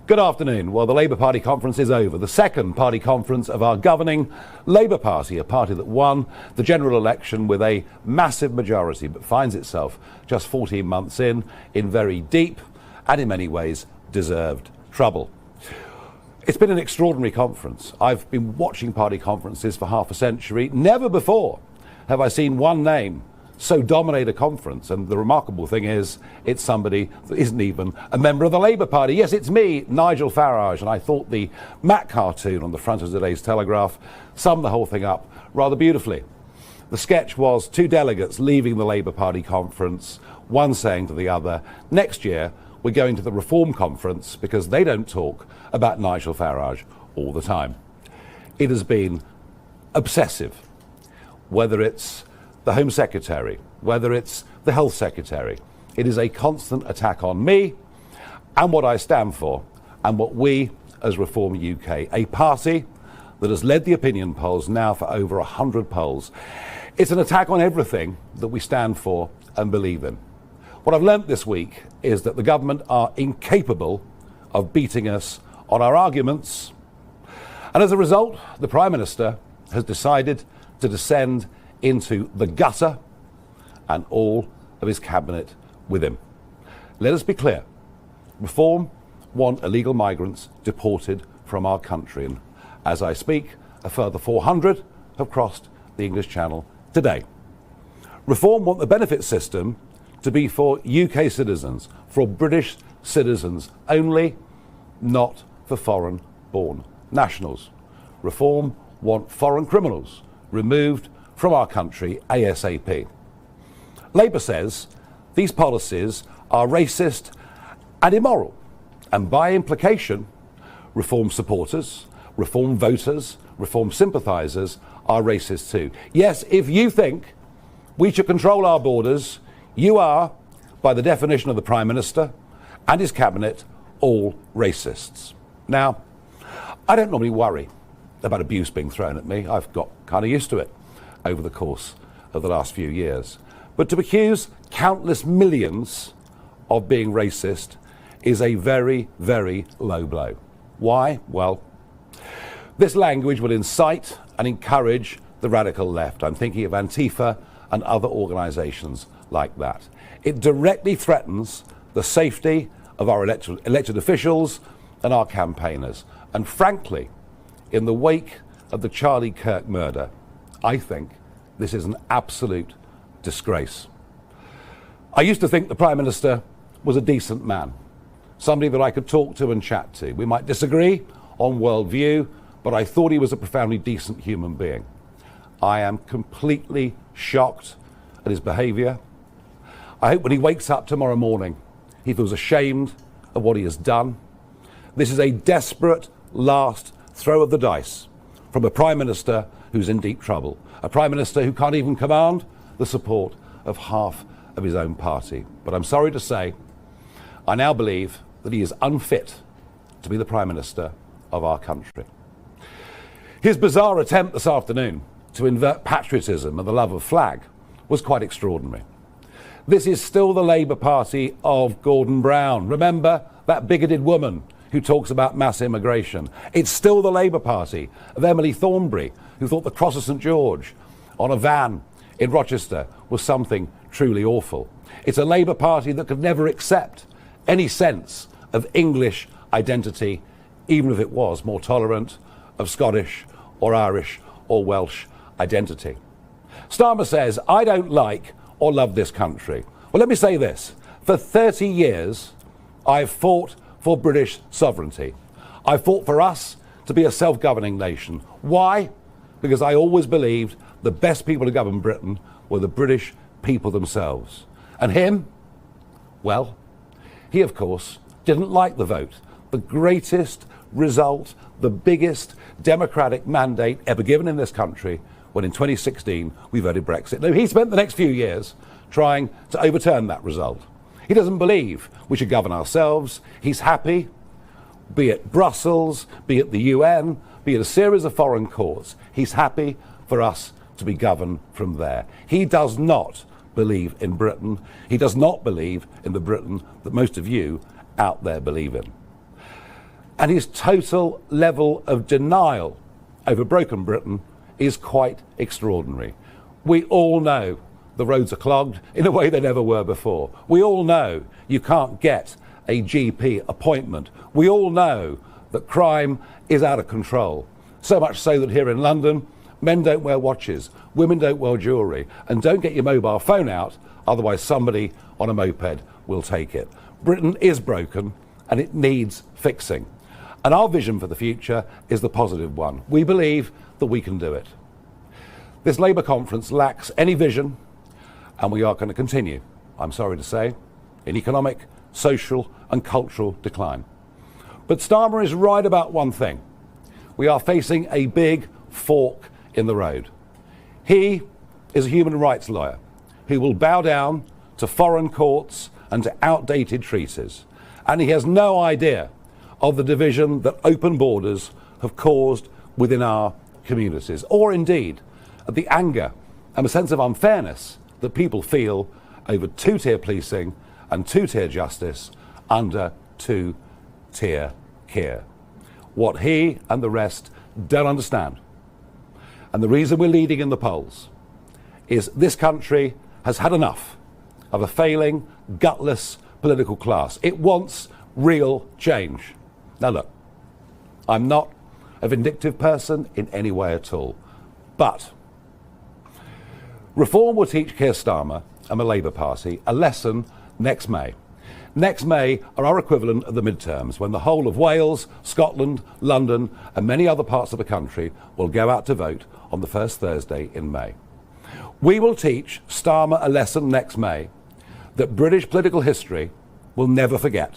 Good afternoon. Well, the Labour Party conference is over. The second party conference of our governing Labour Party, a party that won the general election with a massive majority, but finds itself just 14 months in very deep and in many ways deserved trouble. It's been an extraordinary conference. I've been watching party conferences for half a century. Never before have I seen one name so dominate a conference, and the remarkable thing is it's somebody that isn't even a member of the Labour Party. Yes, it's me, Nigel Farage, and I thought the Mac cartoon on the front of today's Telegraph summed the whole thing up rather beautifully. The sketch was two delegates leaving the Labour Party conference, one saying to the other, next year we're going to the Reform conference because they don't talk about Nigel Farage all the time. It has been obsessive, whether it's the Home Secretary, whether it's the Health Secretary. It is a constant attack on me and what I stand for and what we as Reform UK, a party that has led the opinion polls now for over 100 polls. It's an attack on everything that we stand for and believe in. What I've learnt this week is that the government are incapable of beating us on our arguments. And as a result, the Prime Minister has decided to descend into the gutter and all of his cabinet with him. Let us be clear. Reform want illegal migrants deported from our country. And as I speak, a further 400 have crossed the English Channel today. Reform want the benefit system to be for UK citizens, for British citizens only, not for foreign-born nationals. Reform want foreign criminals removed from our country ASAP. Labour says these policies are racist and immoral, and by implication, Reform supporters, Reform voters, Reform sympathisers are racist too. Yes, if you think we should control our borders, you are, by the definition of the Prime Minister and his cabinet, all racists. Now, I don't normally worry about abuse being thrown at me. I've got kind of used to it over the course of the last few years. But to accuse countless millions of being racist is a very, very low blow. Why? Well, this language will incite and encourage the radical left. I'm thinking of Antifa and other organisations like that. It directly threatens the safety of our elected officials and our campaigners. And frankly, in the wake of the Charlie Kirk murder, I think this is an absolute disgrace. I used to think the Prime Minister was a decent man, somebody that I could talk to and chat to. We might disagree on worldview, but I thought he was a profoundly decent human being. I am completely shocked at his behaviour. I hope when he wakes up tomorrow morning, he feels ashamed of what he has done. This is a desperate last throw of the dice from a Prime Minister who's in deep trouble, a Prime Minister who can't even command the support of half of his own party. But I'm sorry to say, I now believe that he is unfit to be the Prime Minister of our country. His bizarre attempt this afternoon to invert patriotism and the love of flag was quite extraordinary. This is still the Labour Party of Gordon Brown. Remember that bigoted woman who talks about mass immigration? It's still the Labour Party of Emily Thornberry, who thought the Cross of St George on a van in Rochester was something truly awful. It's a Labour Party that could never accept any sense of English identity, even if it was more tolerant of Scottish or Irish or Welsh identity. Stamer says, I don't like or love this country. Well, let me say this. For 30 years, I've fought for British sovereignty. I fought for us to be a self-governing nation. Why? Because I always believed the best people to govern Britain were the British people themselves. And him? Well, he, of course, didn't like the vote. The greatest result, the biggest democratic mandate ever given in this country, when in 2016 we voted Brexit. Now, he spent the next few years trying to overturn that result. He doesn't believe we should govern ourselves. He's happy, be it Brussels, be it the UN, be it a series of foreign courts. He's happy for us to be governed from there. He does not believe in Britain. He does not believe in the Britain that most of you out there believe in. And his total level of denial over broken Britain is quite extraordinary. We all know the roads are clogged in a way they never were before. We all know you can't get a GP appointment. We all know that crime is out of control. So much so that here in London, men don't wear watches, women don't wear jewellery, and don't get your mobile phone out, otherwise somebody on a moped will take it. Britain is broken and it needs fixing. And our vision for the future is the positive one. We believe that we can do it. This Labour conference lacks any vision, and we are going to continue, I'm sorry to say, in economic, social and cultural decline. But Starmer is right about one thing. We are facing a big fork in the road. He is a human rights lawyer who will bow down to foreign courts and to outdated treaties. And he has no idea of the division that open borders have caused within our communities, or indeed the anger and a sense of unfairness that people feel over two-tier policing and two-tier justice under two-tier care. What he and the rest don't understand, and the reason we're leading in the polls, is this country has had enough of a failing, gutless political class. It wants real change. Now look, I'm not a vindictive person in any way at all, but reform will teach Keir Starmer and the Labour Party a lesson next May. Next May are our equivalent of the midterms, when the whole of Wales, Scotland, London and many other parts of the country will go out to vote on the first Thursday in May. We will teach Starmer a lesson next May that British political history will never forget.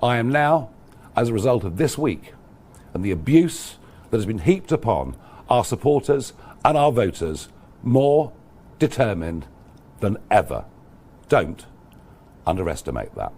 I am now, as a result of this week and the abuse that has been heaped upon our supporters and our voters, more determined than ever. Don't underestimate that.